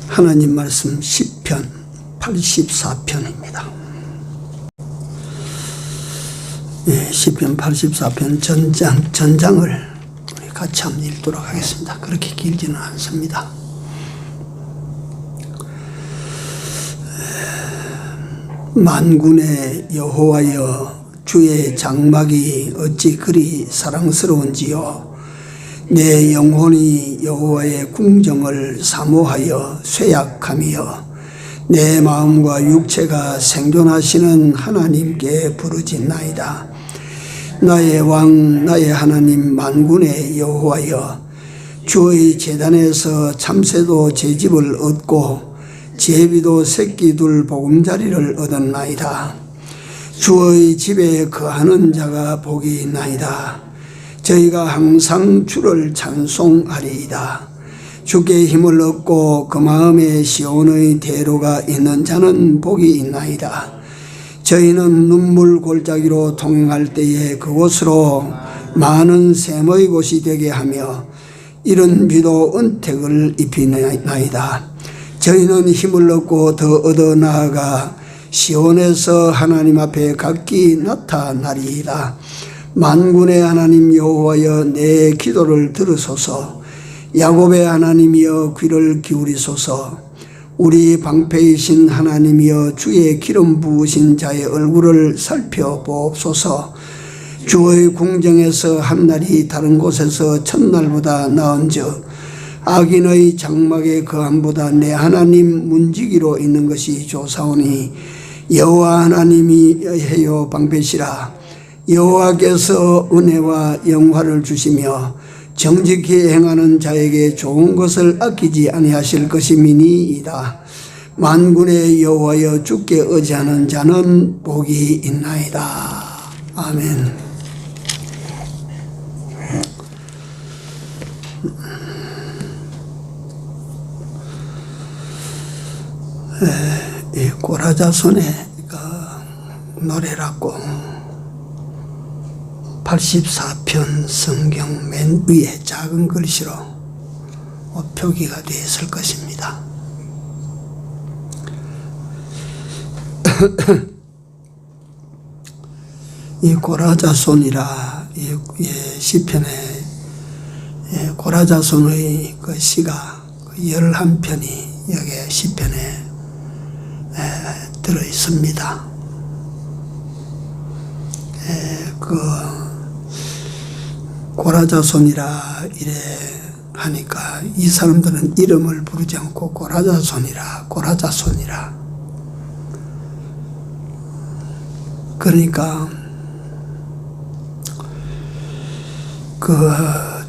하나님 말씀 시편 84편입니다. 시편 84편 전장을 우리 같이 한번 읽도록 하겠습니다. 그렇게 길지는 않습니다. 만군의 여호와여, 주의 장막이 어찌 그리 사랑스러운지요. 내 영혼이 여호와의 궁정을 사모하여 쇠약함이여, 내 마음과 육체가 생존하시는 하나님께 부르짖나이다. 나의 왕, 나의 하나님, 만군의 여호와여, 주의 제단에서 참새도 제집을 얻고 제비도 새끼 둘 보금자리를 얻었나이다. 주의 집에 거하는 자가 복이 있나이다. 저희가 항상 주를 찬송하리이다. 주께 힘을 얻고 그 마음에 시온의 대로가 있는 자는 복이 있나이다. 저희는 눈물 골짜기로 통행할 때에 그곳으로 많은 샘의 곳이 되게 하며 이른 비도 은택을 입히나이다. 저희는 힘을 얻고 더 얻어 나아가 시온에서 하나님 앞에 각기 나타나리이다. 만군의 하나님 여호와여, 내 기도를 들으소서. 야곱의 하나님이여, 귀를 기울이소서. 우리 방패이신 하나님이여, 주의 기름 부으신 자의 얼굴을 살펴보옵소서. 주의 궁정에서 한날이 다른 곳에서 첫날보다 나은즉 악인의 장막의 거함보다 내 하나님 문지기로 있는 것이 좋사오니, 여호와 하나님이 해요 방패시라. 여호와께서 은혜와 영화를 주시며 정직히 행하는 자에게 좋은 것을 아끼지 아니하실 것임이니이다. 만군의 여호와여, 주께 의지하는 자는 복이 있나이다. 아멘. 이 고라자손의 노래라고 84편 성경 맨 위에 작은 글씨로 표기가 되어 있을 것입니다. 이 고라자손이라 시편에 고라자손의 그 시가 11편이 여기 시편에 들어 있습니다. 그 고라자손이라 이래 하니까 이 사람들은 이름을 부르지 않고 고라자손이라 그러니까 그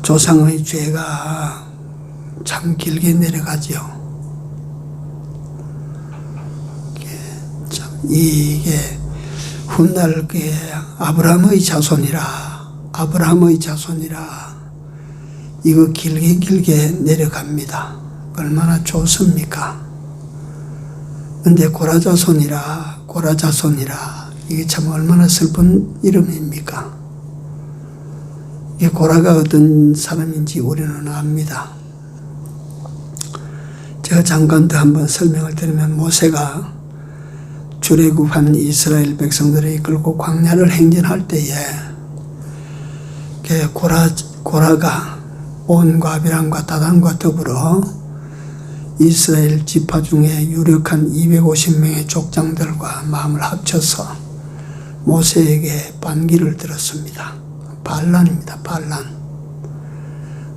조상의 죄가 참 길게 내려가죠. 이게 훗날 아브라함의 자손이라 이거 길게 내려갑니다. 얼마나 좋습니까? 근데 고라자손이라 이게 참 얼마나 슬픈 이름입니까? 이 고라가 어떤 사람인지 우리는 압니다. 제가 잠깐 더 한번 설명을 드리면, 모세가 출애굽한 이스라엘 백성들을 이끌고 광야를 행진할 때에 고라가 온과 아비람과 다단과 더불어 이스라엘 지파 중에 유력한 250명의 족장들과 마음을 합쳐서 모세에게 반기를 들었습니다. 반란입니다. 반란.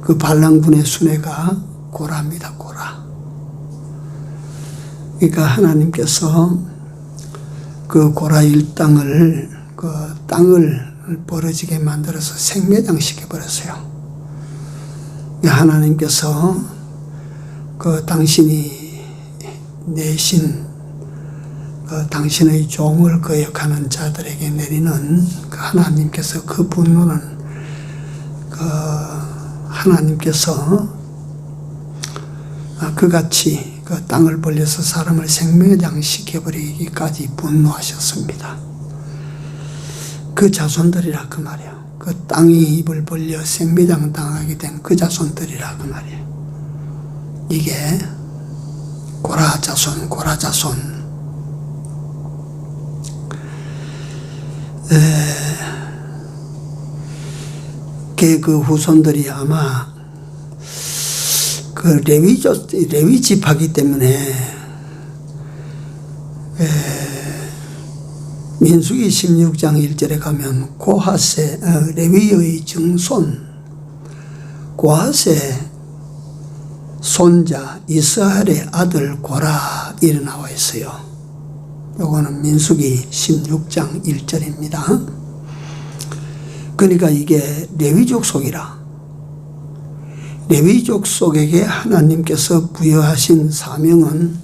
그 반란군의 수뇌가 고라입니다. 고라. 그러니까 하나님께서 그 고라 일당을 벌어지게 만들어서 생매장시켜 버렸어요. 하나님께서 당신이 내신 당신의 종을 거역하는 자들에게 내리는 하나님께서 그 분노는 하나님께서 그같이 땅을 벌려서 사람을 생매장시켜버리기까지 분노하셨습니다. 그 자손들이라 그 말이에요. 그 땅이 입을 벌려 생매장 당하게 된 그 자손들이라 그 말이에요. 이게 고라 자손, 고라 자손. 그 후손들이 아마 그 레위 지파기 때문에 민수기 16장 1절에 가면 고핫의 레위의 증손 고핫의 손자 이스라엘의 아들 고라 이래 나와 있어요. 요거는 민수기 16장 1절입니다. 그러니까 이게 레위족 속이라. 레위족 속에게 하나님께서 부여하신 사명은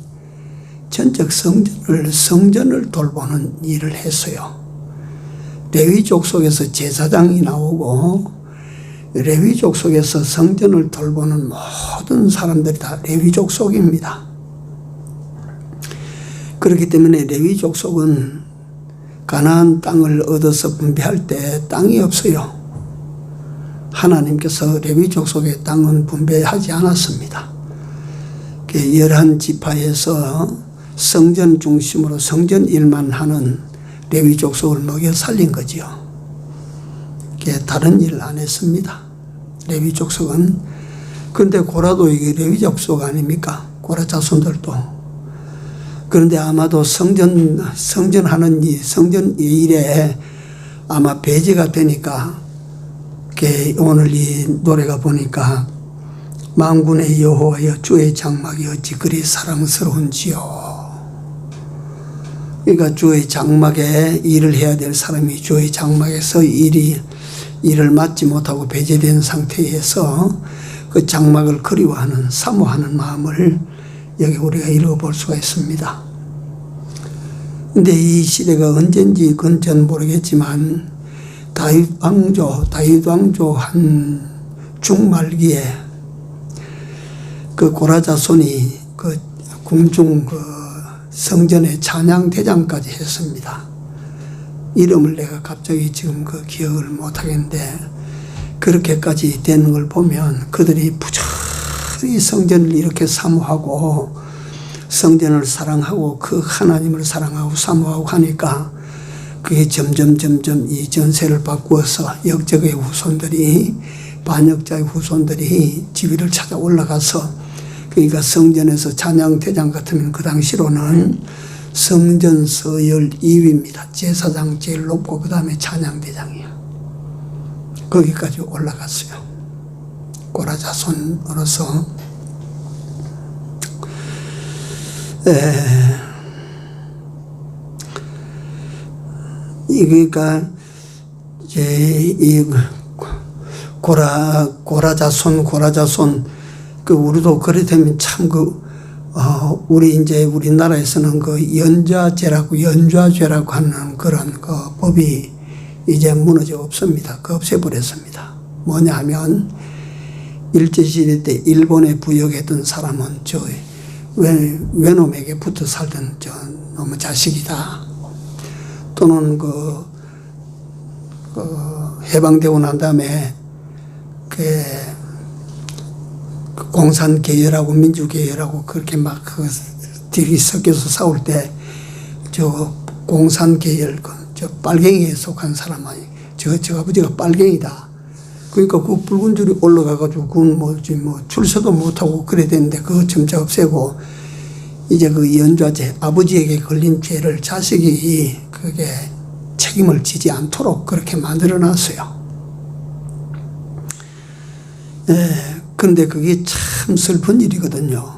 전적 성전을 돌보는 일을 했어요. 레위족 속에서 제사장이 나오고 레위족 속에서 성전을 돌보는 모든 사람들이 다 레위족 속입니다. 그렇기 때문에 레위족 속은 가나안 땅을 얻어서 분배할 때 땅이 없어요. 하나님께서 레위족 속의 땅은 분배하지 않았습니다. 11지파에서 성전 중심으로 성전 일만 하는 레위족 속을 먹여 살린 거지요. 다른 일을 안 했습니다. 레위족 속은. 그런데 고라도 이게 레위족 속 아닙니까? 고라 자손들도. 그런데 아마도 성전하는 성전 일에 아마 배제가 되니까 오늘 이 노래가 보니까 만군의 여호와여 주의 장막이 어찌 그리 사랑스러운지요. 그러니까 주의 장막에 일을 해야 될 사람이 주의 장막에서 일을 맡지 못하고 배제된 상태에서 그 장막을 그리워하는 사모하는 마음을 여기 우리가 읽어볼 수가 있습니다. 근데 이 시대가 언젠지 그건 전 모르겠지만 다윗 왕조 한 중말기에 그 고라 자손이 그 궁중 그 성전의 찬양 대장까지 했습니다. 이름을 내가 갑자기 지금 그 기억을 못 하겠는데 그렇게까지 되는 걸 보면 그들이 부지런히 성전을 이렇게 사모하고 성전을 사랑하고 그 하나님을 사랑하고 사모하고 하니까 그게 점점 이 전세를 바꾸어서 역적의 후손들이 반역자의 후손들이 지위를 찾아 올라가서 그러니까 성전에서 찬양대장 같으면 그 당시로는 성전 서열 2위입니다. 제사장 제일 높고 그 다음에 찬양대장이에요. 거기까지 올라갔어요. 고라 자손으로서. 그러니까 이 고라 자손 그 우리도 그래 되면 참 우리 이제 우리나라에서는 그 연좌죄라고 하는 그런 그 법이 이제 무너져 없습니다. 그 없애버렸습니다. 뭐냐 하면 일제시대 때 일본에 부역했던 사람은 저 외놈에게 붙어 살던 저 놈의 자식이다. 또는 해방되고 난 다음에 공산계열하고 민주계열하고 그렇게 막 둘이 섞여서 싸울 때 저 공산계열 저 빨갱이에 속한 사람 아니 저 아버지가 빨갱이다. 그러니까 그 붉은 줄이 올라가가지고 그건 출세도 못하고 그래야 되는데 그거 점차 없애고 이제 그 연좌죄 아버지에게 걸린 죄를 자식이 그게 책임을 지지 않도록 그렇게 만들어 놨어요. 근데 그게 참 슬픈 일이거든요.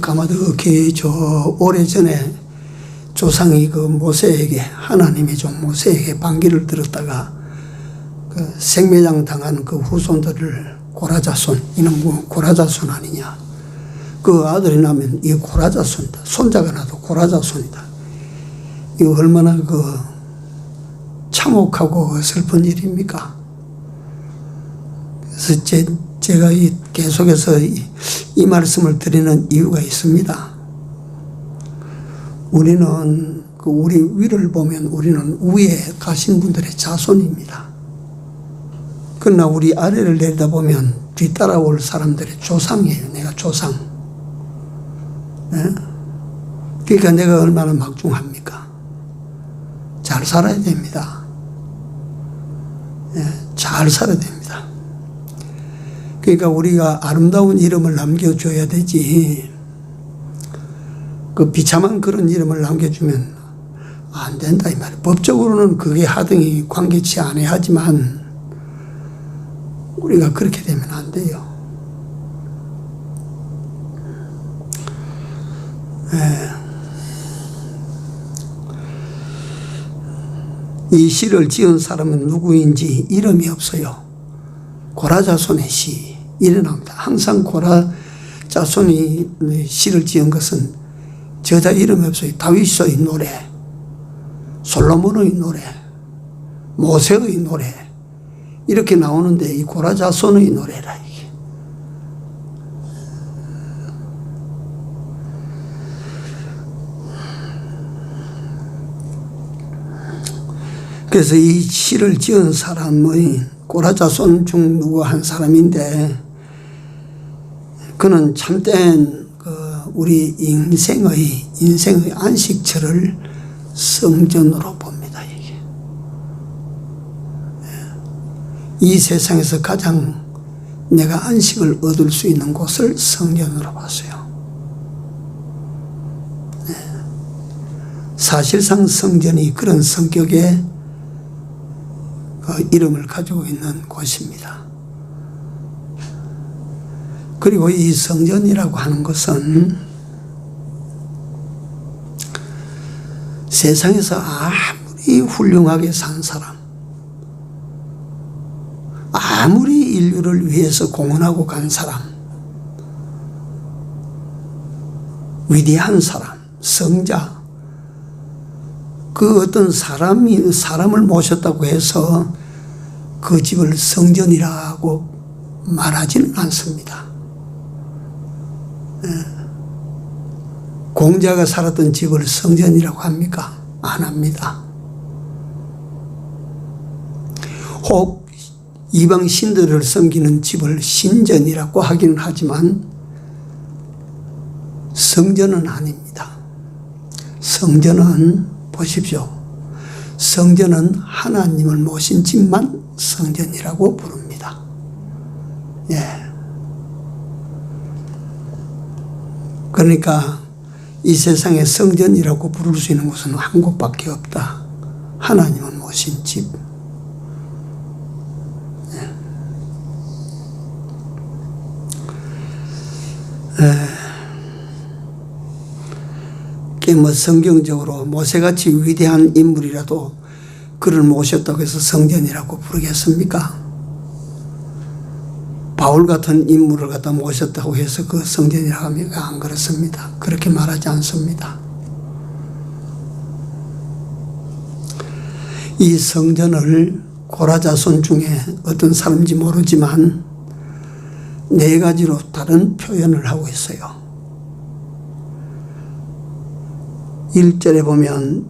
가마드게 오래전에 조상이 그 모세에게 하나님이 좀 모세에게 반기를 들었다가 그 생매장 당한 그 후손들을 고라자손 이놈 고라자손 아니냐. 그 아들이 나면 이 고라자손이다. 손자가 나도 고라자손이다. 이거 얼마나 그 참혹하고 슬픈 일입니까? 그래서 제가 계속해서 이 말씀을 드리는 이유가 있습니다. 우리는 우리 위를 보면 우리는 위에 가신 분들의 자손입니다. 그러나 우리 아래를 내려다보면 뒤따라올 사람들의 조상이에요. 내가 조상. 네? 그러니까 내가 얼마나 막중합니까? 잘 살아야 됩니다. 네? 잘 살아야 됩니다. 그러니까 우리가 아름다운 이름을 남겨줘야 되지, 그 비참한 그런 이름을 남겨주면 안 된다 이 말이에요. 법적으로는 그게 하등이 관계치 않아야 하지만 우리가 그렇게 되면 안 돼요. 네. 이 시를 지은 사람은 누구인지 이름이 없어요. 고라자손의 시 이래 나옵니다. 항상 고라자손이 시를 지은 것은 저자 이름이 없어요. 다윗의 노래, 솔로몬의 노래, 모세의 노래 이렇게 나오는데 이 고라자손의 노래라 이게. 그래서 이 시를 지은 사람의 고라자손 중 누구 한 사람인데 그는 참된 우리 인생의 안식처를 성전으로 봅니다. 이게. 이 세상에서 가장 내가 안식을 얻을 수 있는 곳을 성전으로 봤어요. 사실상 성전이 그런 성격의 이름을 가지고 있는 곳입니다. 그리고 이 성전이라고 하는 것은 세상에서 아무리 훌륭하게 산 사람, 아무리 인류를 위해서 공헌하고 간 사람, 위대한 사람, 성자, 그 어떤 사람을 모셨다고 해서 그 집을 성전이라고 말하지는 않습니다. 공자가 살았던 집을 성전이라고 합니까? 안 합니다. 혹 이방 신들을 섬기는 집을 신전이라고 하기는 하지만 성전은 아닙니다. 성전은 보십시오. 성전은 하나님을 모신 집만 성전이라고 부릅니다. 예. 그러니까 이 세상에 성전이라고 부를 수 있는 곳은 한 곳밖에 없다. 하나님을 모신 집. 뭐 성경적으로 모세같이 위대한 인물이라도 그를 모셨다고 해서 성전이라고 부르겠습니까? 바울 같은 인물을 갖다 모셨다고 해서 그 성전이라고 합니까? 안 그렇습니다. 그렇게 말하지 않습니다. 이 성전을 고라자손 중에 어떤 사람인지 모르지만 네 가지로 다른 표현을 하고 있어요. 1절에 보면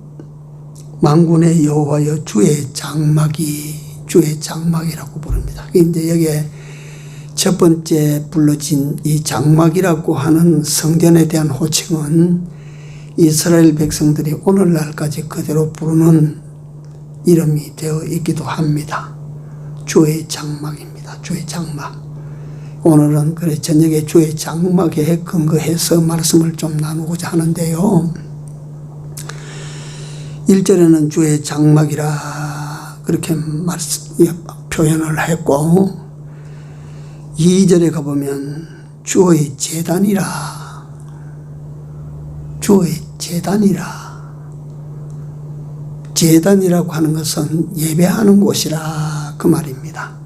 만군의 여호와여 주의 장막이라고 부릅니다. 이제 여기에 첫 번째 불러진 이 장막이라고 하는 성전에 대한 호칭은 이스라엘 백성들이 오늘날까지 그대로 부르는 이름이 되어 있기도 합니다. 주의 장막입니다. 주의 장막. 오늘은 그래 저녁에 주의 장막에 근거해서 말씀을 좀 나누고자 하는데요. 1절에는 주의 장막이라 그렇게 표현을 했고 2절에 가보면 주의 제단이라 제단이라고 하는 것은 예배하는 곳이라 그 말입니다.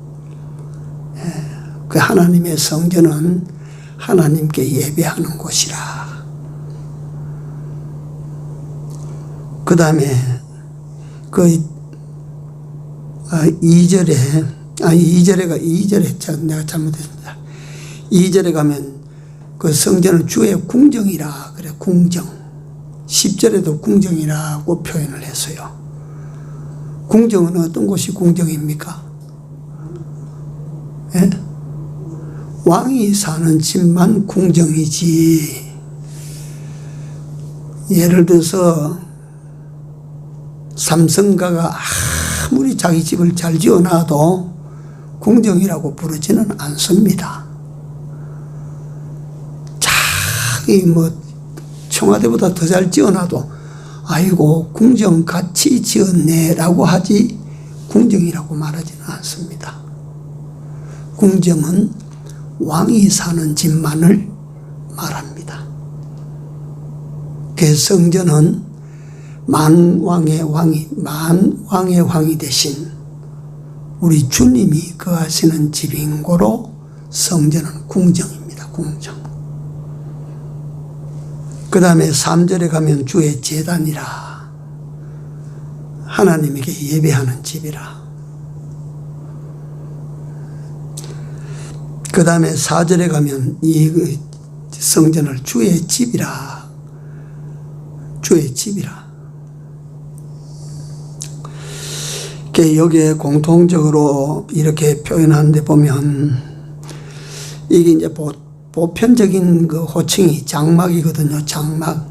그 하나님의 성전은 하나님께 예배하는 곳이라. 그 다음에 그 2절에 내가 잘못했습니다. 2절에 가면 그 성전을 주의 궁정이라 그래. 궁정. 10절에도 궁정이라고 표현을 했어요. 궁정은 어떤 곳이 궁정입니까? 예? 왕이 사는 집만 궁정이지. 예를 들어서 삼성가가 아무리 자기 집을 잘 지어놔도 궁정이라고 부르지는 않습니다. 자기 청와대보다 더 잘 지어놔도 아이고 궁정같이 지었네 라고 하지 궁정이라고 말하지는 않습니다. 궁정은 왕이 사는 집만을 말합니다. 그 성전은 만왕의 왕이 되신 우리 주님이 거하시는 집인 고로 성전은 궁정입니다. 궁정. 그 다음에 3절에 가면 주의 제단이라, 하나님에게 예배하는 집이라. 그 다음에 4절에 가면 이 성전을 주의 집이라, 주의 집이라. 여기에 공통적으로 이렇게 표현하는데 보면 이게 이제 보편적인 그 호칭이 장막이거든요. 장막.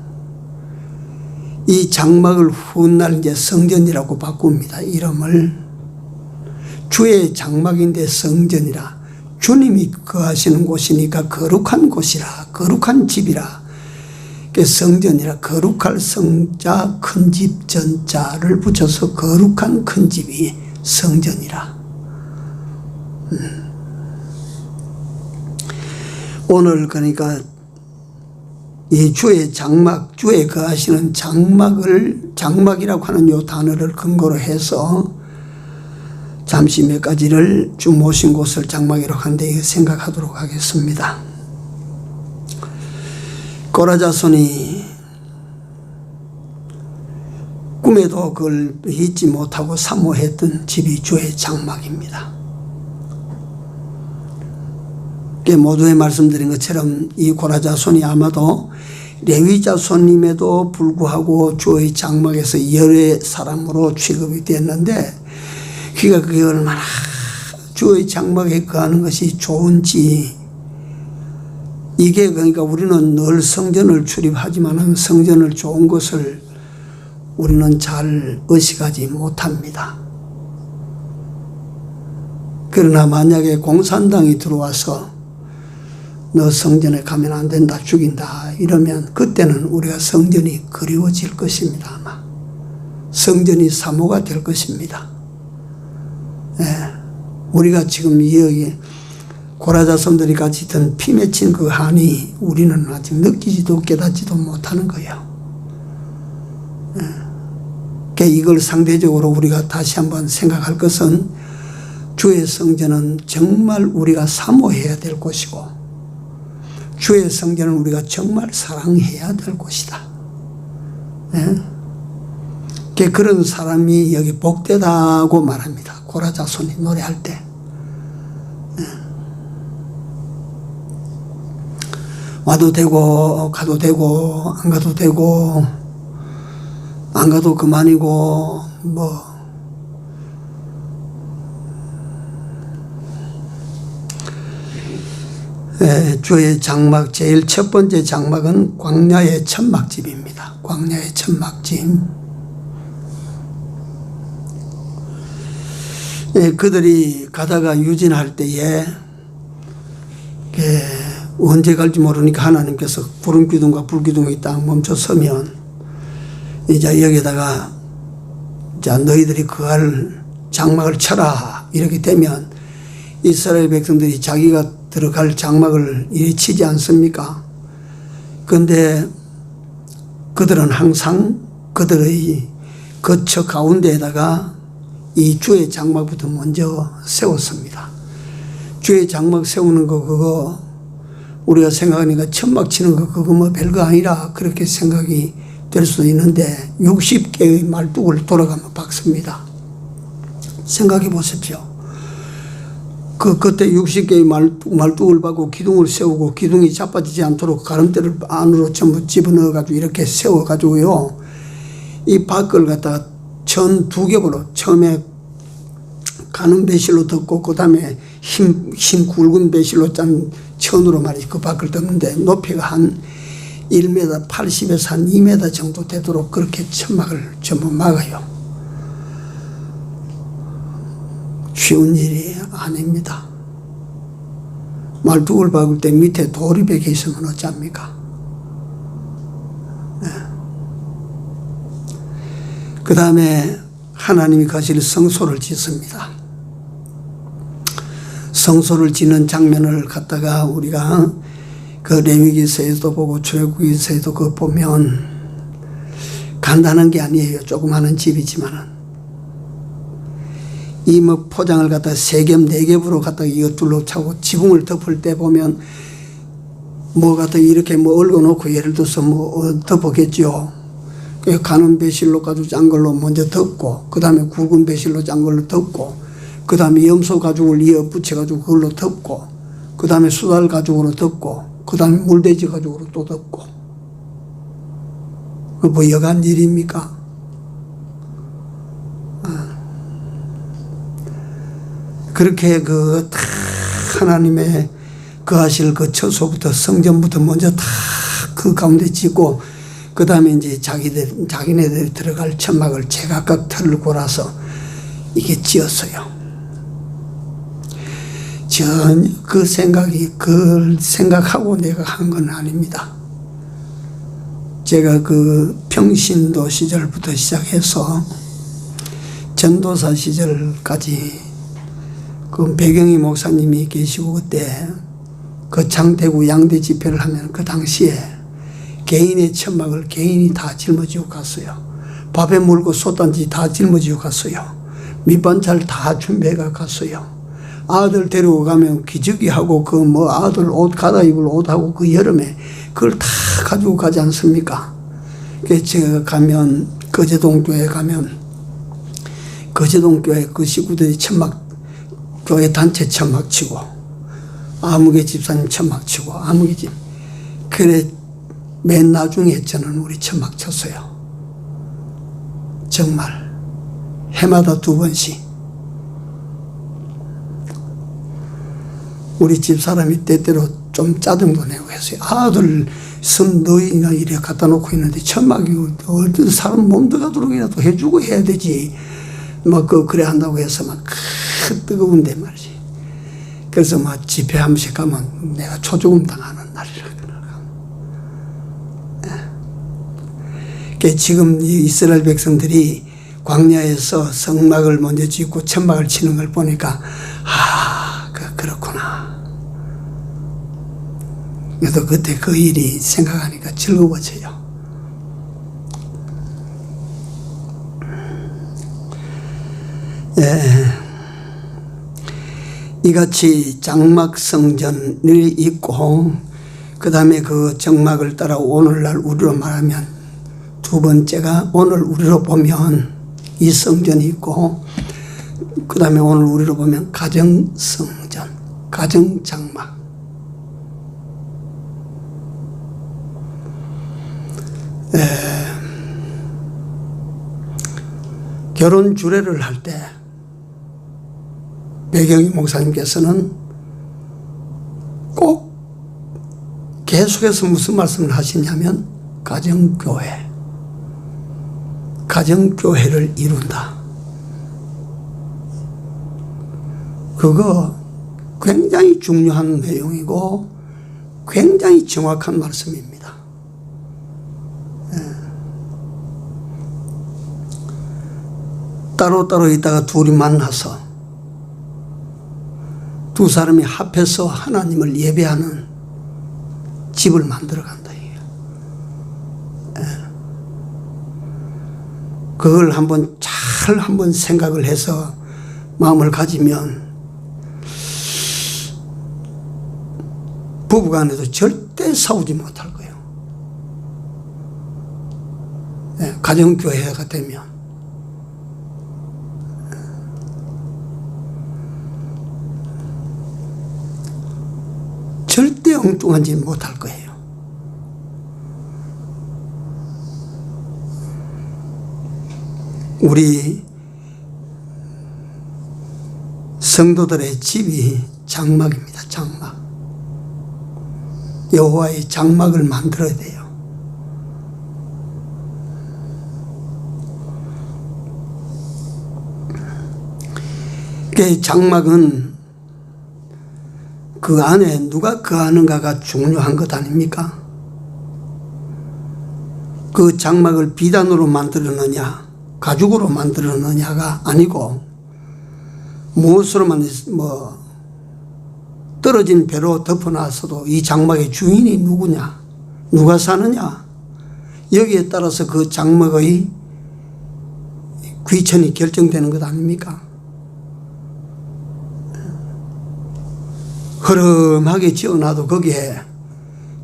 이 장막을 훗날 이제 성전이라고 바꿉니다. 이름을. 주의 장막인데 성전이라. 주님이 거하시는 곳이니까 거룩한 곳이라, 거룩한 집이라. 성전이라, 거룩할 성자 큰 집 전자를 붙여서 거룩한 큰 집이 성전이라. 오늘 그러니까 이 주의 장막, 주의 거하시는 장막이라고 하는 요 단어를 근거로 해서 잠시 몇 가지를 주 모신 곳을 장막이라고 하는데 생각하도록 하겠습니다. 고라 자손이 꿈에도 그걸 잊지 못하고 사모했던 집이 주의 장막입니다. 모두에 말씀드린 것처럼 이 고라 자손이 아마도 레위 자손임에도 불구하고 주의 장막에서 열의 사람으로 취급이 됐는데, 그가 그게 얼마나 주의 장막에 거하는 것이 좋은지, 이게 그러니까 우리는 늘 성전을 출입하지만 성전을 좋은 것을 우리는 잘 의식하지 못합니다. 그러나 만약에 공산당이 들어와서 너 성전에 가면 안 된다, 죽인다 이러면 그때는 우리가 성전이 그리워질 것입니다. 아마 성전이 사모가 될 것입니다. 예. 우리가 지금 여기 고라 자손들이 같이 있던 피 맺힌 그 한이 우리는 아직 느끼지도 깨닫지도 못하는 거예요. 예. 이걸 상대적으로 우리가 다시 한번 생각할 것은 주의 성전은 정말 우리가 사모해야 될 곳이고 주의 성전은 우리가 정말 사랑해야 될 곳이다. 예? 그런 사람이 여기 복되다고 말합니다. 고라 자손이 노래할 때. 예. 와도 되고 가도 되고 안 가도 되고 안 가도 그만이고 주의 장막, 제일 첫 번째 장막은 광야의 천막집입니다. 광야의 천막집. 그들이 가다가 유진할 때에 언제 갈지 모르니까 하나님께서 구름기둥과 불기둥이 딱 멈춰 서면 이제 여기다가 자 너희들이 거할 장막을 쳐라 이렇게 되면 이스라엘 백성들이 자기가 들어갈 장막을 이리 치지 않습니까? 그런데 그들은 항상 그들의 거처 가운데에다가 이 주의 장막부터 먼저 세웠습니다. 주의 장막 세우는 거 그거 우리가 생각하니까 천막 치는 거 그거 뭐 별거 아니라 그렇게 생각이 될 수도 있는데 60개의 말뚝을 돌아가며 박습니다. 생각해 보십시오. 그때 60개의 말뚝을 박고 기둥을 세우고 기둥이 자빠지지 않도록 가름대를 안으로 전부 집어넣어가지고 이렇게 세워가지고요. 이 밖을 갖다가 천 2겹으로 처음에 가는 배실로 덮고 그 다음에 흰 굵은 배실로 짠 천으로 말이지 그 밖을 떴는데 높이가 한 1m 80에서 한 2m 정도 되도록 그렇게 천막을 전부 막아요. 쉬운 일이 아닙니다. 말뚝을 박을 때 밑에 돌이 박혀 있으면 어쩝니까? 네. 그 다음에 하나님이 가실 성소를 짓습니다. 성소를 짓는 장면을 갖다가 우리가 그 레위기서에도 보고 출애굽기서에도 그 보면 간단한 게 아니에요. 조그마한 집이지만은 이 뭐 포장을 갖다가 3겹 4겹으로 갖다가 이거 둘러차고 지붕을 덮을 때 보면 뭐 갖다가 이렇게 뭐 얽어놓고 예를 들어서 뭐 덮었겠죠. 가는 배실로 가지고 짠 걸로 먼저 덮고 그 다음에 굵은 배실로 짠 걸로 덮고 그 다음에 염소 가죽을 이어 붙여가지고 그걸로 덮고 그 다음에 수달 가죽으로 덮고 그 다음에 물돼지 가죽으로 또 덮고 뭐 여간 일입니까? 그렇게 그 다 하나님의 그 하실 그 처소부터 성전부터 먼저 다 그 가운데 짓고 그 다음에 이제 자기네들이 들어갈 천막을 제각각 틀을 골아서 이게 지었어요. 전혀 그 생각하고 내가 한 건 아닙니다. 제가 그 평신도 시절부터 시작해서 전도사 시절까지 그 배경희 목사님이 계시고 그때 그 장대구 양대 집회를 하면 그 당시에 개인의 천막을 개인이 다 짊어지고 갔어요. 밥에 물고 솥단지 다 짊어지고 갔어요. 밑반찬 다 준비해가 갔어요. 아들 데리고 가면 기저귀하고 그 뭐 아들 옷 갈아입을 옷하고 그 여름에 그걸 다 가지고 가지 않습니까? 그래서 제가 가면 거제동교회 가면 거제동교회 그 식구들이 천막 교회 단체 천막 치고 아무개 집사님 천막 치고 아무개 집 그래 맨 나중에 저는 우리 천막 쳤어요. 정말 해마다 2번씩 우리 집사람이 때때로 좀 짜증도 내고 했어요. 아들 선 너희나 이래 갖다 놓고 있는데 천막이 어디 사람 몸 들어가도록이라도 해주고 해야 되지. 막 그래 한다고 해서 막 뜨거운데 말이지. 그래서 막 집회 한 번씩 가면 내가 초죽음 당하는 날이라. 지금 이 이스라엘 백성들이 광야에서 성막을 먼저 짓고 천막을 치는 걸 보니까 그렇구나. 그래서 그때 그 일이 생각하니까 즐거워져요. 이같이 장막 성전을 있고 그 다음에 그 정막을 따라 오늘날 우리로 말하면 2번째가 오늘 우리로 보면 이 성전이 있고 그 다음에 오늘 우리로 보면 가정성전, 가정장막. 결혼 주례를 할 때 배경희 목사님께서는 꼭 계속해서 무슨 말씀을 하시냐면 가정교회를 이룬다. 그거 굉장히 중요한 내용이고 굉장히 정확한 말씀입니다. 따로따로 있다가 둘이 만나서 두 사람이 합해서 하나님을 예배하는 집을 만들어 간다. 그걸 한번 생각을 해서 마음을 가지면 부부간에도 절대 싸우지 못할 거예요. 가정교회가 되면. 절대 엉뚱한 짓 못할 거예요. 우리 성도들의 집이 장막입니다. 장막. 여호와의 장막을 만들어야 돼요. 그 장막은 그 안에 누가 거하는가가 중요한 것 아닙니까? 그 장막을 비단으로 만들었느냐, 가죽으로 만들었느냐가 아니고, 무엇으로만 떨어진 배로 덮어놨어도 이 장막의 주인이 누구냐, 누가 사느냐, 여기에 따라서 그 장막의 귀천이 결정되는 것 아닙니까? 허름하게 지어놔도 거기에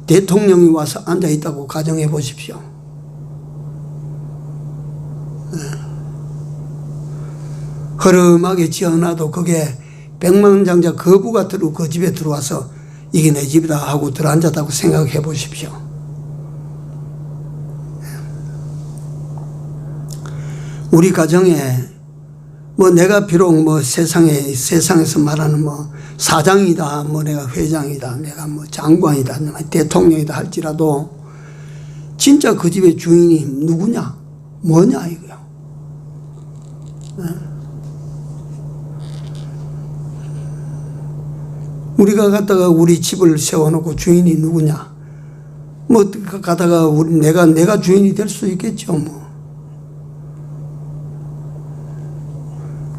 대통령이 와서 앉아있다고 가정해 보십시오. 허름하게 지어놔도 거기에 백만장자 거부가 그 집에 들어와서 이게 내 집이다 하고 들어앉았다고 생각해 보십시오. 우리 가정에 내가 비록 세상에서 말하는 사장이다, 내가 회장이다, 내가 장관이다, 대통령이다 할지라도 진짜 그 집의 주인이 누구냐, 뭐냐 이거요. 우리가 갔다가 우리 집을 세워놓고 주인이 누구냐, 가다가 내가 주인이 될 수 있겠죠,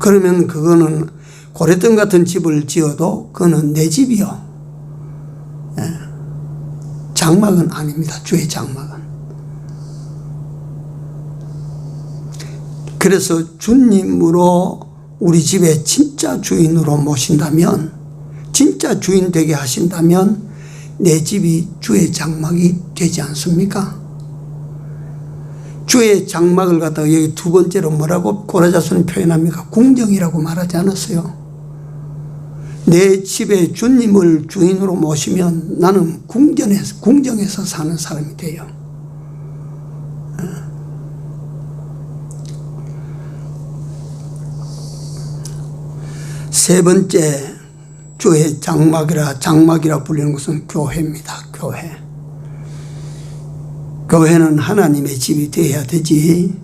그러면 그거는 고래등 같은 집을 지어도 그거는 내 집이요. 장막은 아닙니다. 주의 장막은. 그래서 주님으로 우리 집에 진짜 주인으로 모신다면, 진짜 주인 되게 하신다면 내 집이 주의 장막이 되지 않습니까? 주의 장막을 갖다가 여기 두 번째로 뭐라고 고라자손이 표현합니까? 궁정이라고 말하지 않았어요. 내 집에 주님을 주인으로 모시면 나는 궁정에서 사는 사람이 돼요. 세 번째 주의 장막이라 불리는 것은 교회입니다. 교회. 교회는 하나님의 집이 되어야 되지,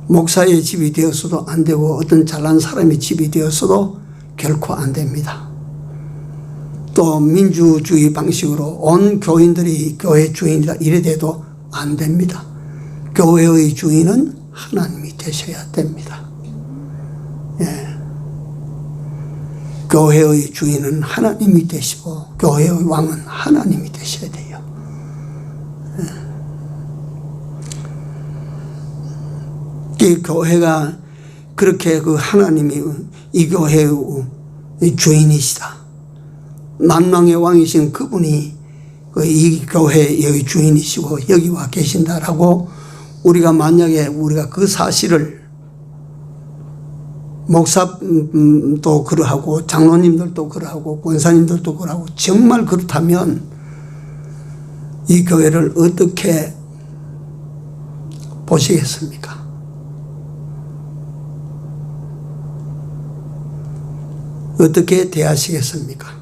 목사의 집이 되었어도 안 되고 어떤 잘난 사람의 집이 되었어도 결코 안 됩니다. 또 민주주의 방식으로 온 교인들이 교회 주인이다 이래 돼도 안 됩니다. 교회의 주인은 하나님이 되셔야 됩니다. 교회의 주인은 하나님이 되시고 교회의 왕은 하나님이 되셔야 돼요. 이 교회가 그렇게 그 하나님이 이 교회의 주인이시다, 만왕의 왕이신 그분이 이 교회의 주인이시고 여기 와 계신다라고 우리가 만약에 우리가 그 사실을 목사도 그러하고 장로님들도 그러하고 권사님들도 그러하고 정말 그렇다면 이 교회를 어떻게 보시겠습니까? 어떻게 대하시겠습니까?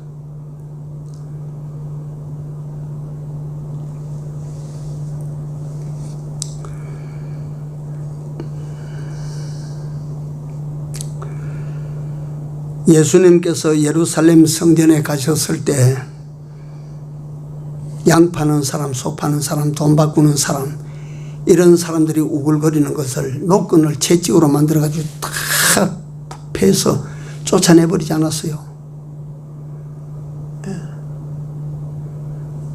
예수님께서 예루살렘 성전에 가셨을 때 양 파는 사람, 소 파는 사람, 돈 바꾸는 사람, 이런 사람들이 우글거리는 것을 노끈을 채찍으로 만들어가지고 다 패서 쫓아내버리지 않았어요.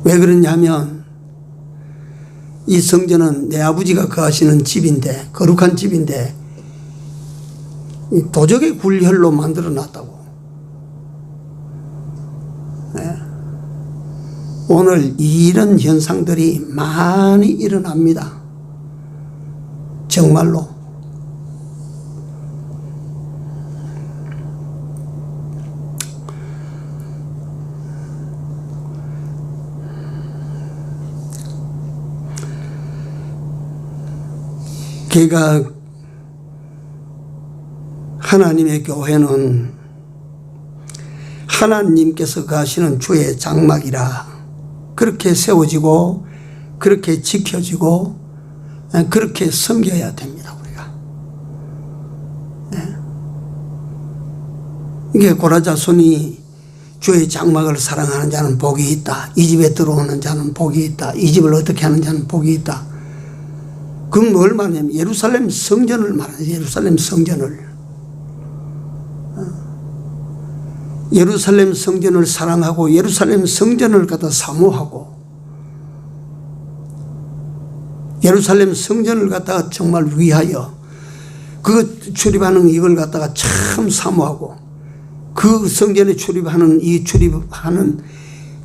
왜 그러냐면 이 성전은 내 아버지가 거하시는 집인데, 거룩한 집인데 도적의 굴혈로 만들어 놨다고. 오늘 이런 현상들이 많이 일어납니다. 정말로. 걔가 하나님의 교회는 하나님께서 가시는 주의 장막이라 그렇게 세워지고 그렇게 지켜지고 그렇게 섬겨야 됩니다. 우리가. 이게 고라자손이 주의 장막을 사랑하는 자는 복이 있다. 이 집에 들어오는 자는 복이 있다. 이 집을 어떻게 하는 자는 복이 있다. 그건 뭘 말하냐면 예루살렘 성전을 말하는 예루살렘 성전을. 예루살렘 성전을 사랑하고 예루살렘 성전을 갖다 사모하고 예루살렘 성전을 갖다가 정말 위하여 그 출입하는 이걸 갖다가 참 사모하고 그 성전에 출입하는 이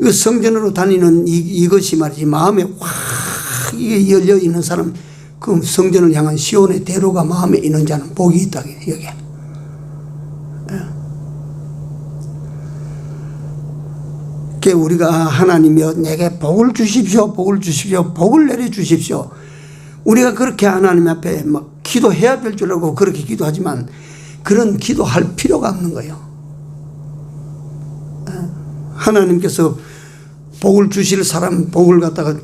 성전으로 다니는 이것이 말이지 마음에 확 이게 열려 있는 사람 그 성전을 향한 시온의 대로가 마음에 있는 자는 복이 있다 여기. 우리가 하나님이여 내게 복을 주십시오, 복을 주십시오, 복을 내려 주십시오. 우리가 그렇게 하나님 앞에 막 기도해야 될 줄 알고 그렇게 기도하지만 그런 기도할 필요가 없는 거예요. 하나님께서 복을 주실 사람, 복을 갖다가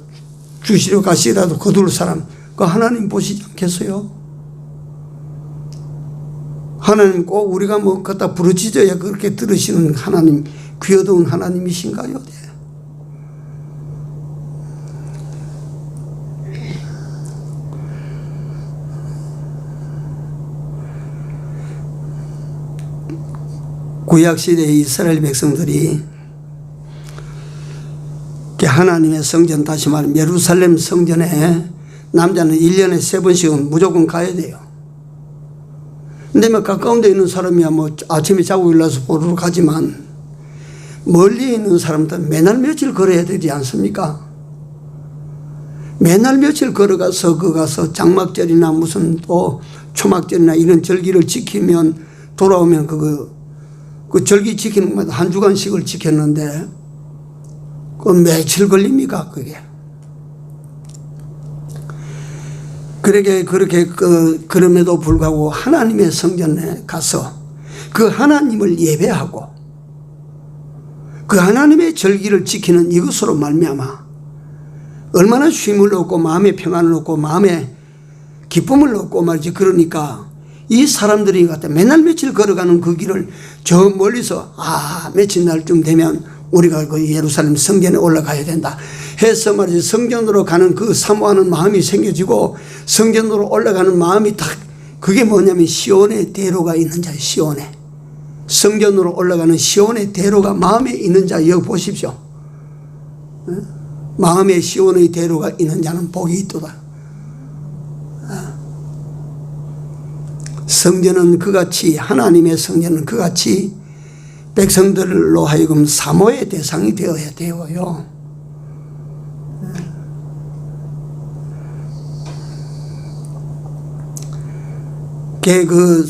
주시려 가시라도 거둘 사람, 그 하나님 보시지 않겠어요? 하나님 꼭 우리가 뭐 갖다 부르짖어야 그렇게 들으시는 하나님, 귀어두운 하나님이신가요? 네. 구약시대의 이스라엘 백성들이 하나님의 성전, 다시 말하면 예루살렘 성전에 남자는 1년에 3번씩은 무조건 가야 돼요. 근데 뭐 가까운 데 있는 사람이야 뭐 아침에 자고 일어나서 보러 가지만 멀리 있는 사람들은 매날 며칠 걸어야 되지 않습니까? 매날 며칠 걸어가서 그 가서 장막절이나 무슨 또 초막절이나 이런 절기를 지키면 돌아오면 그 절기 지키는 것마다 한 주간씩을 지켰는데 그 며칠 걸립니까 그게? 그렇게 그럼에도 불구하고 하나님의 성전에 가서 그 하나님을 예배하고 그 하나님의 절기를 지키는 이것으로 말미암아 얼마나 쉼을 얻고 마음의 평안을 얻고 마음의 기쁨을 얻고 말이지. 그러니까 이 사람들이 갖다 맨날 며칠 걸어가는 그 길을 저 멀리서 며칠 날쯤 되면 우리가 그 예루살렘 성전에 올라가야 된다 해서 말이지 성전으로 가는 그 사모하는 마음이 생겨지고 성전으로 올라가는 마음이 딱 그게 뭐냐면 시온의 대로가 있는 자예요. 시온에 성전으로 올라가는 시온의 대로가 마음에 있는 자 여기 보십시오. 마음에 시온의 대로가 있는 자는 복이 있도다. 성전은 그같이 하나님의 성전은 그같이 백성들로 하여금 사모의 대상이 되어야 되어요. 그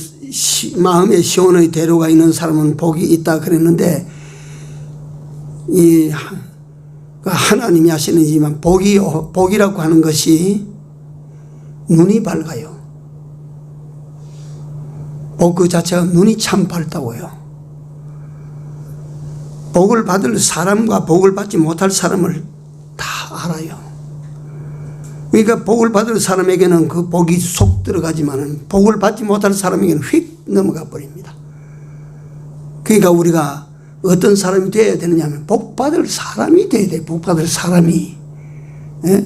마음에 시온의 대로가 있는 사람은 복이 있다 그랬는데 이 하나님이 하시는지만 복이라고 하는 것이 눈이 밝아요. 복 그 자체가 눈이 참 밝다고요. 복을 받을 사람과 복을 받지 못할 사람을 다 알아요. 그러니까 복을 받을 사람에게는 그 복이 속 들어가지만 복을 받지 못할 사람에게는 휙 넘어가 버립니다. 그러니까 우리가 어떤 사람이 되어야 되느냐면 복 받을 사람이 되어야 돼. 복 받을 사람이. 예?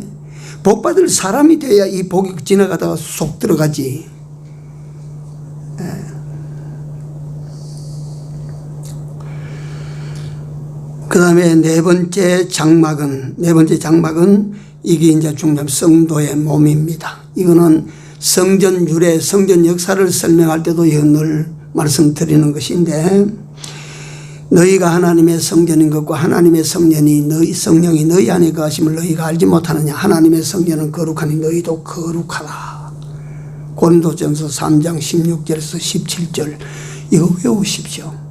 복 받을 사람이 돼야 이 복이 지나가다가 속 들어가지. 그 다음에 네 번째 장막은 이게 이제 중요한 성도의 몸입니다. 이거는 성전 유래, 성전 역사를 설명할 때도 늘 말씀드리는 것인데 너희가 하나님의 성전인 것과 하나님의 성령이 너희 안에 거하심을 너희가 알지 못하느냐. 하나님의 성전은 거룩하니 너희도 거룩하라. 고린도전서 3장 16절에서 17절 이거 외우십시오.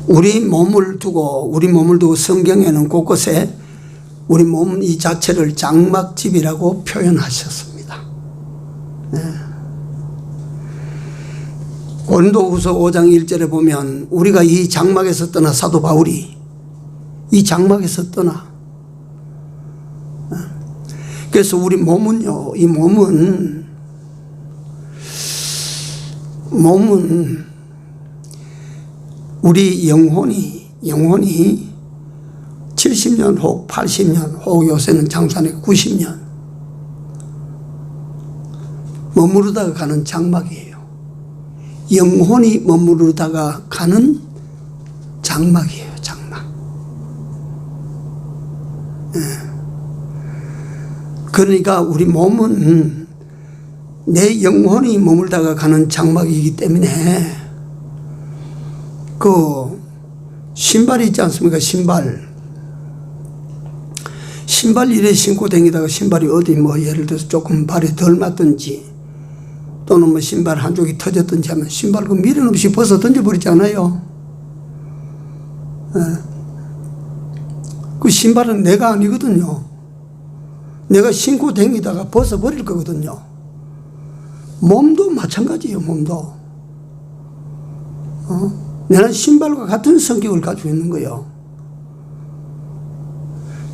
우리 몸을 두고 성경에는 곳곳에 우리 몸 이 자체를 장막집이라고 표현하셨습니다. 네. 고린도후서 5장 1절에 보면 우리가 이 장막에서 떠나, 사도 바울이 이 장막에서 떠나, 그래서 우리 몸은요, 이 몸은 우리 영혼이 70년 혹 80년 혹 요새는 장사하니까 90년 머무르다가 가는 장막이에요. 영혼이 머무르다가 가는 장막이에요. 장막. 예. 그러니까 우리 몸은 내 영혼이 머물다가 가는 장막이기 때문에 그 신발이 있지 않습니까? 신발 이래 신고 다니다가 신발이 어디 뭐 예를 들어서 조금 발에 덜 맞든지 또는 뭐 신발 한쪽이 터졌든지 하면 신발 그 미련 없이 벗어 던져버리잖아요. 예. 그 신발은 내가 아니거든요. 내가 신고 다니다가 벗어버릴 거거든요. 몸도 마찬가지예요. 몸도. 나는 신발과 같은 성격을 가지고 있는 거예요.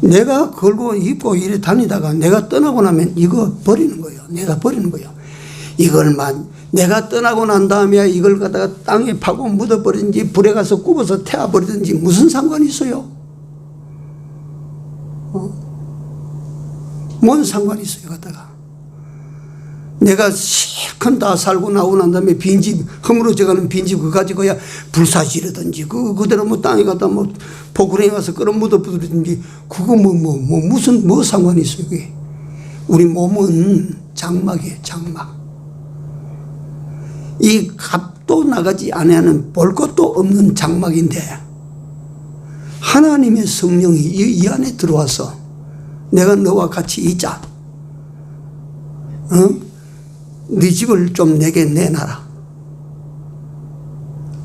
내가 걸고 입고 이래 다니다가 내가 떠나고 나면 이거 버리는 거예요. 내가 버리는 거예요. 이걸만 내가 떠나고 난 다음에 이걸 갖다가 땅에 파고 묻어버리든지 불에 가서 굽어서 태워버리든지 무슨 상관이 있어요? 뭔 상관이 있어요? 갖다가 내가 실컷 다 살고 나오고 난 다음에 빈집 허물어져가는 빈집 그거 가지고야 불사지르든지 그대로 뭐 땅에 갖다 뭐 포크레인 가서 끌어 묻어버리든지 그거 무슨 상관이 있어요? 그게 우리 몸은 장막이에요. 장막. 이 값도 나가지 아니하는 볼 것도 없는 장막인데 하나님의 성령이 이 안에 들어와서 내가 너와 같이 있자. 네 집을 좀 내게 내놔라.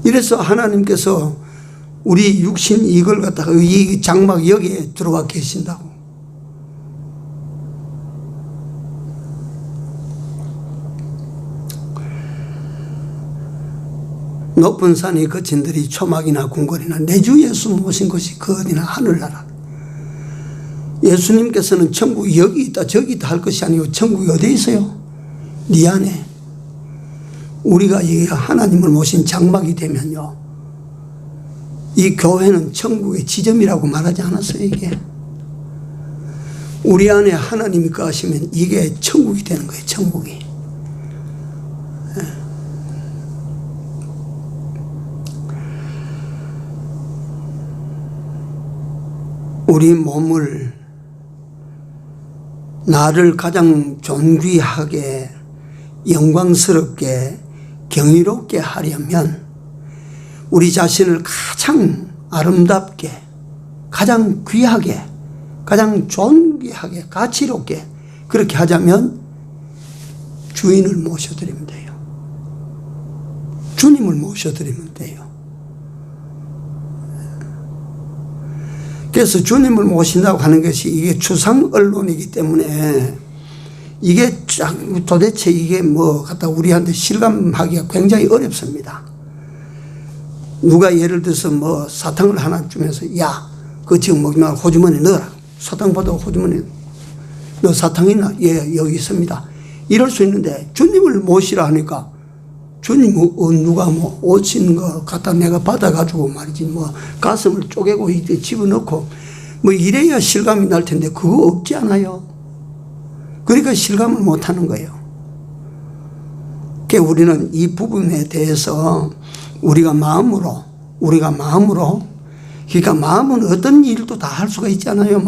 이래서 하나님께서 우리 육신 이걸 갖다가 이 장막 여기에 들어와 계신다고. 높은 산이 거친들이 초막이나 궁궐이나 내 주 예수 모신 것이 그 어디나 하늘나라. 예수님께서는 천국이 여기 있다 저기 있다 할 것이 아니고 천국이 어디에 있어요? 네 안에. 우리가 이 하나님을 모신 장막이 되면요, 이 교회는 천국의 지점이라고 말하지 않았어요. 이게 우리 안에 하나님이 거하시면 이게 천국이 되는 거예요. 천국이. 우리 몸을 나를 가장 존귀하게 영광스럽게 경이롭게 하려면 우리 자신을 가장 아름답게 가장 귀하게 가장 존귀하게 가치롭게 그렇게 하자면 주인을 모셔드리면 돼요. 주님을 모셔드리면 돼요. 그래서 주님을 모신다고 하는 것이 이게 추상 언론이기 때문에 이게 도대체 이게 뭐 갖다 우리한테 실감하기가 굉장히 어렵습니다. 누가 예를 들어서 뭐 사탕을 하나 주면서 야, 그거 지금 먹으면 호주머니에 넣어라. 사탕 받아고 호주머니에 너 사탕 있나? 예, 여기 있습니다. 이럴 수 있는데 주님을 모시라 하니까 주님 누가 뭐 옷 있는 거 갖다 내가 받아가지고 말이지 뭐 가슴을 쪼개고 이제 집어넣고 뭐 이래야 실감이 날 텐데 그거 없지 않아요. 그러니까 실감을 못 하는 거예요. 그러니까 우리는 이 부분에 대해서 우리가 마음으로 그러니까 마음은 어떤 일도 다 할 수가 있잖아요.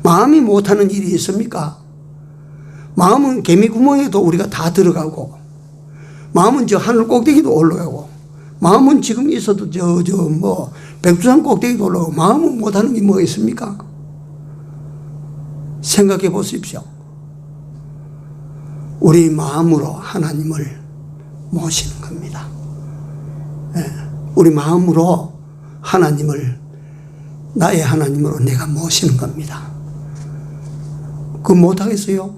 마음이 못하는 일이 있습니까? 마음은 개미 구멍에도 우리가 다 들어가고 마음은 저 하늘 꼭대기도 올라가고 마음은 지금 있어도 뭐 백두산 꼭대기도 올라가고 마음은 못하는 게 뭐가 있습니까? 생각해 보십시오. 우리 마음으로 하나님을 모시는 겁니다. 우리 마음으로 하나님을 나의 하나님으로 내가 모시는 겁니다. 그거 못하겠어요?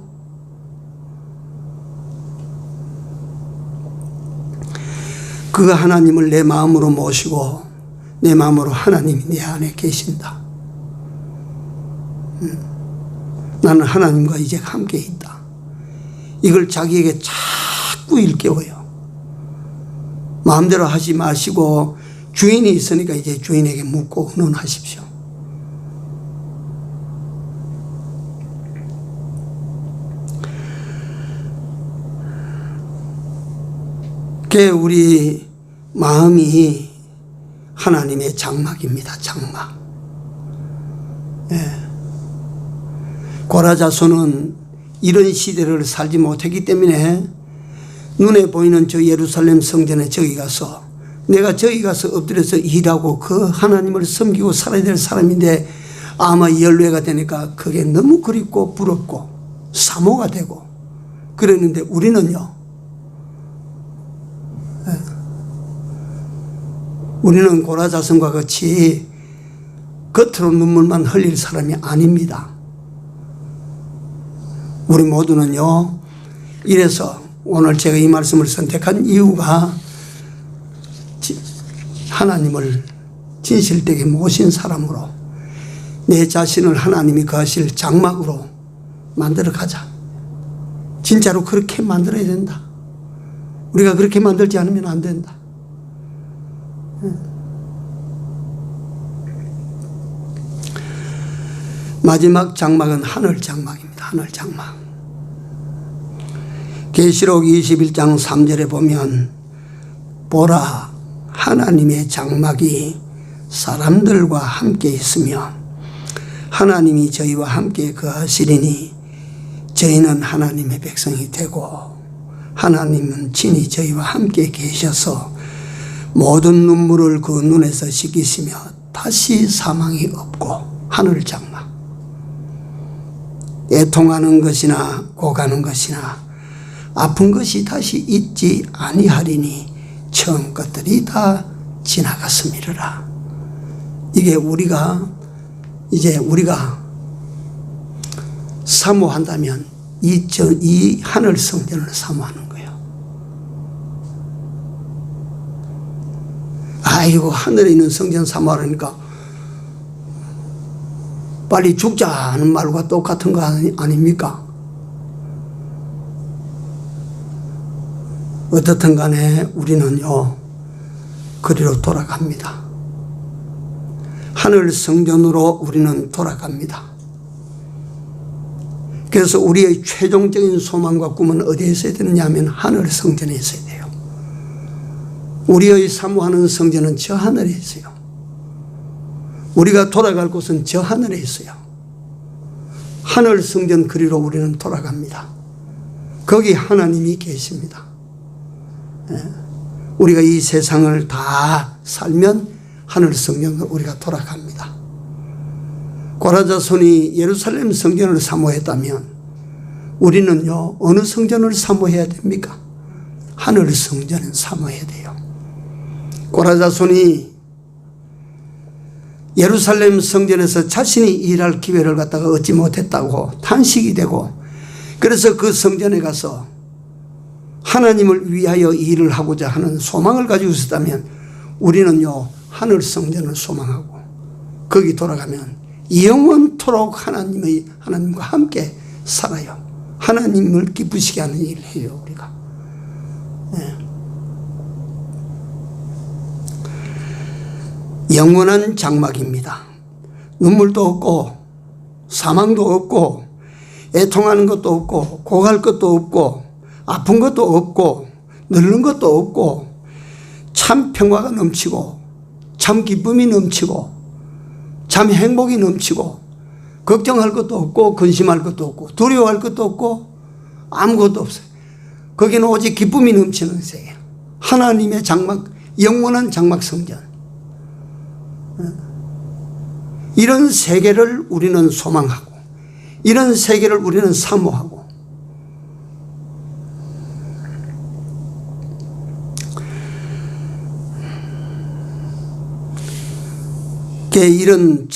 그 하나님을 내 마음으로 모시고 내 마음으로 하나님이 내 안에 계신다. 나는 하나님과 이제 함께 있다. 이걸 자기에게 자꾸 일깨워요. 마음대로 하지 마시고 주인이 있으니까 이제 주인에게 묻고 의논하십시오. 그게 우리 마음이 하나님의 장막입니다. 장막. 예. 고라 자손은 이런 시대를 살지 못했기 때문에 눈에 보이는 저 예루살렘 성전에 저기 가서 내가 저기 가서 엎드려서 일하고 그 하나님을 섬기고 살아야 될 사람인데 아마 연례가 되니까 그게 너무 그립고 부럽고 사모가 되고 그랬는데 우리는요, 우리는 고라 자손과 같이 겉으로 눈물만 흘릴 사람이 아닙니다. 우리 모두는요, 이래서 오늘 제가 이 말씀을 선택한 이유가 하나님을 진실되게 모신 사람으로 내 자신을 하나님이 거하실 장막으로 만들어 가자. 진짜로 그렇게 만들어야 된다. 우리가 그렇게 만들지 않으면 안 된다. 마지막 장막은 하늘 장막입니다. 하늘 장막. 계시록 21장 3절에 보면 보라 하나님의 장막이 사람들과 함께 있으며 하나님이 저희와 함께 거하시리니 저희는 하나님의 백성이 되고 하나님은 친히 저희와 함께 계셔서 모든 눈물을 그 눈에서 씻기시며 다시 사망이 없고 하늘 장막. 애통하는 것이나 고가는 것이나 아픈 것이 다시 있지 아니하리니 처음 것들이 다 지나갔음이라. 이게 이제 우리가 사모한다면 이 하늘 성전을 사모하는 거예요. 아이고 하늘에 있는 성전 사모하니까 빨리 죽자 하는 말과 똑같은 거 아닙니까? 어떻든 간에 우리는요, 그리로 돌아갑니다. 하늘 성전으로 우리는 돌아갑니다. 그래서 우리의 최종적인 소망과 꿈은 어디에 있어야 되느냐 하면 하늘 성전에 있어야 돼요. 우리의 사모하는 성전은 저 하늘에 있어요. 우리가 돌아갈 곳은 저 하늘에 있어요. 하늘 성전 그리로 우리는 돌아갑니다. 거기 하나님이 계십니다. 우리가 이 세상을 다 살면 하늘 성전으로 우리가 돌아갑니다. 고라 자손이 예루살렘 성전을 사모했다면 우리는요, 어느 성전을 사모해야 됩니까? 하늘 성전을 사모해야 돼요. 고라 자손이 예루살렘 성전에서 자신이 일할 기회를 갖다가 얻지 못했다고 탄식이 되고, 그래서 그 성전에 가서 하나님을 위하여 일을 하고자 하는 소망을 가지고 있었다면 우리는요, 하늘 성전을 소망하고 거기 돌아가면 영원토록 하나님과 함께 살아요. 하나님을 기쁘시게 하는 일을 해요, 우리가. 영원한 장막입니다. 눈물도 없고 사망도 없고 애통하는 것도 없고 고갈 것도 없고 아픈 것도 없고 늙는 것도 없고 참 평화가 넘치고 참 기쁨이 넘치고 참 행복이 넘치고 걱정할 것도 없고 근심할 것도 없고 두려워할 것도 없고 아무것도 없어요. 거기는 오직 기쁨이 넘치는 세계, 하나님의 장막, 영원한 장막 성전. 이런 세계를 우리는 소망하고 이런 세계를 우리는 사모하고, 이런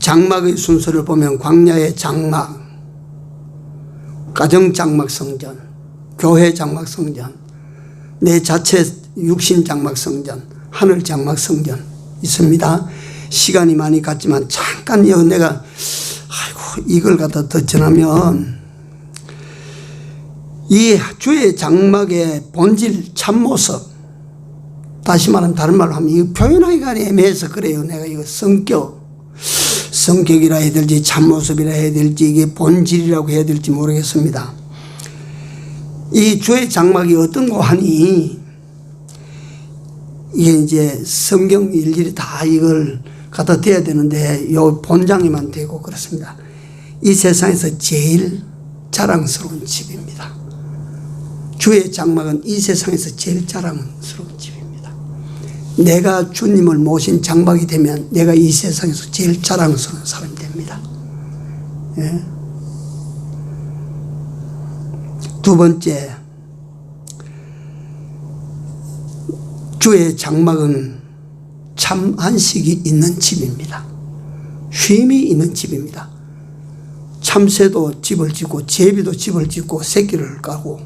장막의 순서를 보면 광야의 장막, 가정 장막 성전, 교회 장막 성전, 내 자체 육신 장막 성전, 하늘 장막 성전 있습니다. 시간이 많이 갔지만 잠깐 내가 이걸 갖다 더 전하면 이 주의 장막의 본질 참모습, 다시 말하면 다른 말로 하면 이거 표현하기가 애매해서 그래요. 내가 이거 성격이라 해야 될지 참모습이라 해야 될지 이게 본질이라고 해야 될지 모르겠습니다. 이 주의 장막이 어떤 거 하니 이게 이제 성경 일일이 다 이걸 갖다 대야 되는데 요 본장에만 되고 그렇습니다. 이 세상에서 제일 자랑스러운 집입니다. 주의 장막은 이 세상에서 제일 자랑스러운 집입니다. 내가 주님을 모신 장막이 되면 내가 이 세상에서 제일 자랑스러운 사람이 됩니다. 예. 두 번째, 주의 장막은 참 안식이 있는 집입니다. 쉼이 있는 집입니다. 참새도 집을 짓고 제비도 집을 짓고 새끼를 까고,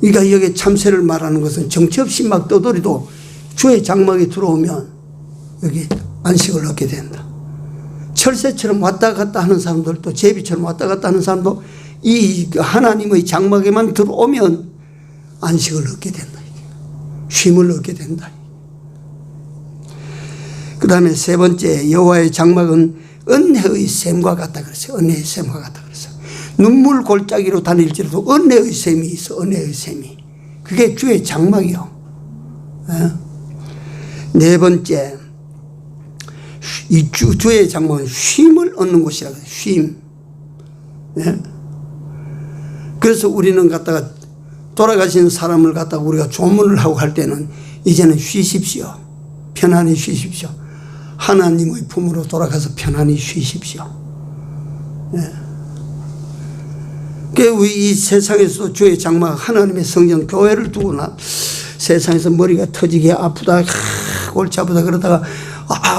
그러니까 여기 참새를 말하는 것은 정처 없이 막 떠돌이도 주의 장막에 들어오면 여기 안식을 얻게 된다. 철새처럼 왔다 갔다 하는 사람들도, 제비처럼 왔다 갔다 하는 사람도 이 하나님의 장막에만 들어오면 안식을 얻게 된다. 쉼을 얻게 된다. 그 다음에 세 번째, 여호와의 장막은 은혜의 샘과 같다 그랬어요. 은혜의 샘과 같다 그랬어요. 눈물 골짜기로 다닐지라도 은혜의 샘이 있어. 은혜의 샘이. 그게 주의 장막이요. 네 번째, 이 주의 장막은 쉼을 얻는 곳이라고 해요. 쉼. 그래서 우리는 갖다가 돌아가신 사람을 갖다가 우리가 조문을 하고 할 때는 이제는 쉬십시오. 편안히 쉬십시오. 하나님의 품으로 돌아가서 편안히 쉬십시오. 이 세상에서 주의 장막, 하나님의 성전, 교회를 두고나 세상에서 머리가 터지게 아프다, 골치 아프다 그러다가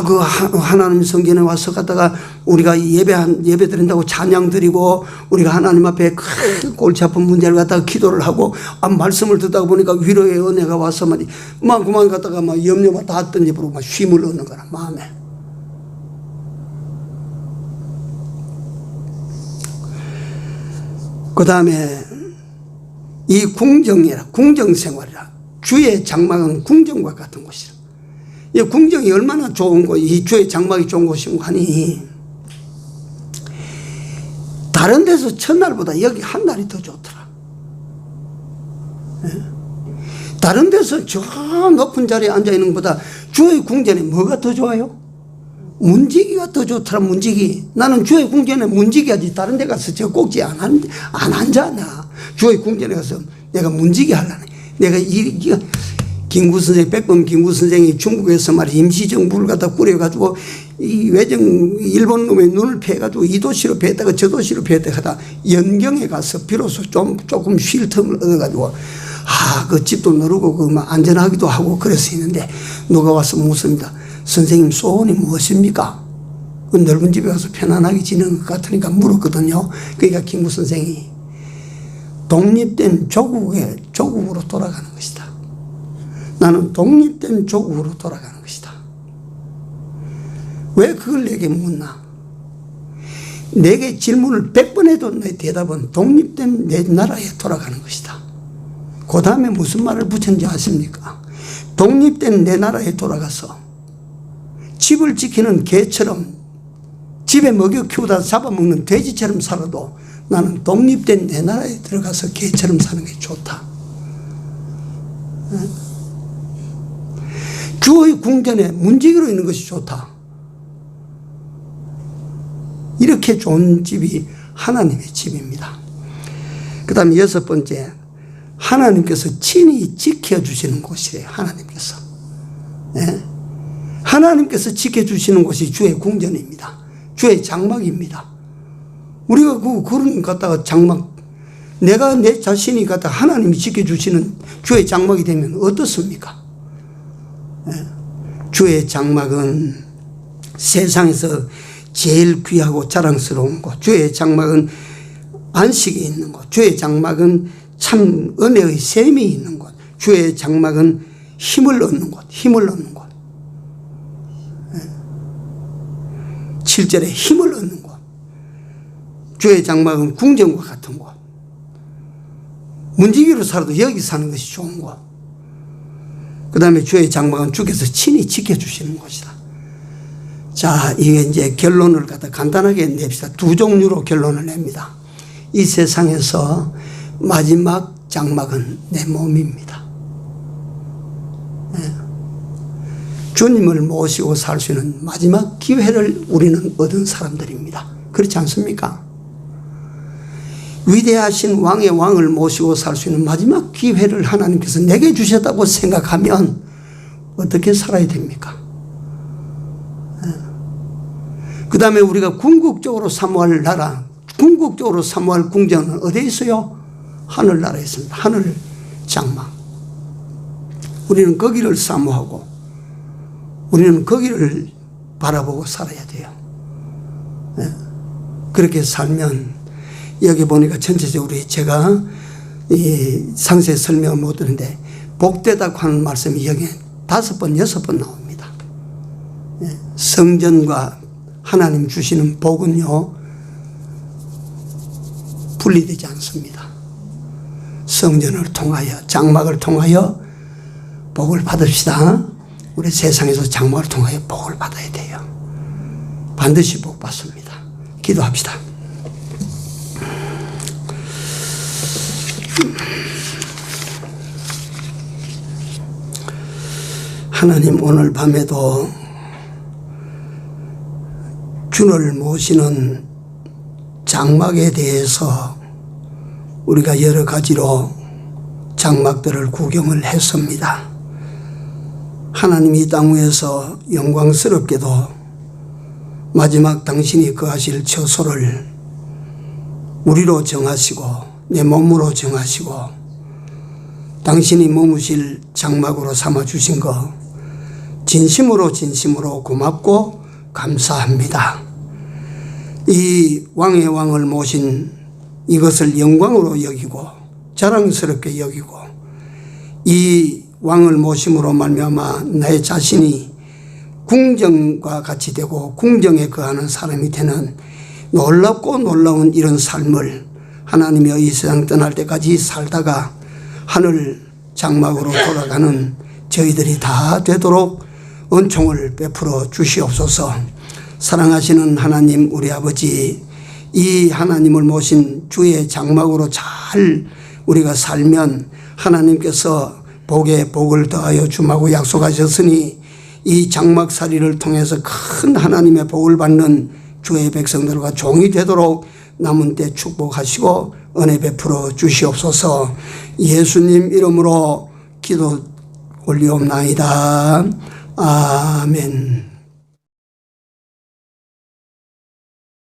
그 하나님 성전에 와서 갔다가 우리가 예배 드린다고 찬양 드리고 우리가 하나님 앞에 골치 아픈 문제를 갖다가 기도를 하고 말씀을 듣다 보니까 위로의 은혜가 와서 그만 갔다가 염려가 다 던져버리고 쉼을 얻는 거라, 마음에. 그 다음에 이 궁정생활이라. 주의 장막은 궁정과 같은 곳이라. 이 궁정이 얼마나 좋은 곳, 이 주의 장막이 좋은 곳인가 하니, 다른 데서 첫날보다 여기 한 날이 더 좋더라. 다른 데서 저 높은 자리에 앉아있는 것보다 주의 궁전에 뭐가 더 좋아요? 문지기가 더 좋더라. 문지기. 나는 주의 궁전에 문지기 하지 다른 데 가서 저 꼭지 안 앉아나. 주의 궁전에 가서 내가 문지기 하려네. 내가 김구 선생, 백범 김구 선생이 중국에서 임시정부를 갖다 꾸려가지고 이 외정 일본 놈의 눈을 패가지고 이 도시로 패했다가 저 도시로 패했다가 하다 연경에 가서 비로소 조금 쉴 틈을 얻어가지고 그 집도 누르고 안전하기도 하고 그래서 있는데 누가 와서 묻습니다. 선생님 소원이 무엇입니까? 그 넓은 집에 가서 편안하게 지내는 것 같으니까 물었거든요. 그러니까 김구 선생이 독립된 조국으로 돌아가는 것이다. 나는 독립된 조국으로 돌아가는 것이다. 왜 그걸 내게 묻나? 내게 질문을 100번 해도 내 대답은 독립된 내 나라에 돌아가는 것이다. 그 다음에 무슨 말을 붙였는지 아십니까? 독립된 내 나라에 돌아가서 집을 지키는 개처럼 집에 먹여 키우다 잡아먹는 돼지처럼 살아도 나는 독립된 내 나라에 들어가서 개처럼 사는 게 좋다. 주의 궁전에 문지기로 있는 것이 좋다. 이렇게 좋은 집이 하나님의 집입니다. 그 다음에 여섯 번째, 하나님께서 친히 지켜주시는 곳이래요. 하나님께서. 하나님께서 지켜주시는 곳이 주의 궁전입니다. 주의 장막입니다. 우리가 그런 갖다가 장막, 내가 내 자신이 갖다가 하나님이 지켜주시는 주의 장막이 되면 어떻습니까? 주의 장막은 세상에서 제일 귀하고 자랑스러운 곳. 주의 장막은 안식이 있는 곳. 주의 장막은 참 은혜의 셈이 있는 곳. 주의 장막은 힘을 얻는 곳. 힘을 얻는 곳. 7절에 힘을 얻는 곳. 주의 장막은 궁전과 같은 곳. 문지기로 살아도 여기 사는 것이 좋은 곳. 그 다음에 주의 장막은 주께서 친히 지켜주시는 곳이다. 자, 이게 이제 결론을 갖다 간단하게 냅시다. 두 종류로 결론을 냅니다. 이 세상에서 마지막 장막은 내 몸입니다. 네. 주님을 모시고 살 수 있는 마지막 기회를 우리는 얻은 사람들입니다. 그렇지 않습니까? 위대하신 왕의 왕을 모시고 살 수 있는 마지막 기회를 하나님께서 내게 주셨다고 생각하면 어떻게 살아야 됩니까? 그 다음에 우리가 궁극적으로 사모할 나라, 궁극적으로 사모할 궁전은 어디에 있어요? 하늘나라에 있습니다. 하늘 장막. 우리는 거기를 사모하고 우리는 거기를 바라보고 살아야 돼요. 그렇게 살면 여기 보니까 전체적으로 제가 이 상세 설명을 못 드는데 복되다고 하는 말씀이 여기 5번, 6번 나옵니다. 성전과 하나님 주시는 복은요 분리되지 않습니다. 성전을 통하여 장막을 통하여 복을 받읍시다. 우리 세상에서 장막을 통하여 복을 받아야 돼요. 반드시 복 받습니다. 기도합시다. 하나님, 오늘 밤에도 주를 모시는 장막에 대해서 우리가 여러 가지로 장막들을 구경을 했습니다. 하나님이 이 땅 위에서 영광스럽게도 마지막 당신이 거하실 처소를 우리로 정하시고 내 몸으로 정하시고 당신이 머무실 장막으로 삼아주신 것 진심으로 고맙고 감사합니다. 이 왕의 왕을 모신 이것을 영광으로 여기고 자랑스럽게 여기고 이 왕을 모심으로 말미암아 나의 자신이 궁정과 같이 되고 궁정에 거하는 사람이 되는 놀랍고 놀라운 이런 삶을 하나님의 이 세상 떠날 때까지 살다가 하늘 장막으로 돌아가는 저희들이 다 되도록 은총을 베풀어 주시옵소서. 사랑하시는 하나님, 우리 아버지, 이 하나님을 모신 주의 장막으로 잘 우리가 살면 하나님께서 복에 복을 더하여 주마고 약속하셨으니 이 장막살이를 통해서 큰 하나님의 복을 받는 주의 백성들과 종이 되도록 남은 때 축복하시고 은혜 베풀어 주시옵소서. 예수님 이름으로 기도 올리옵나이다. 아멘.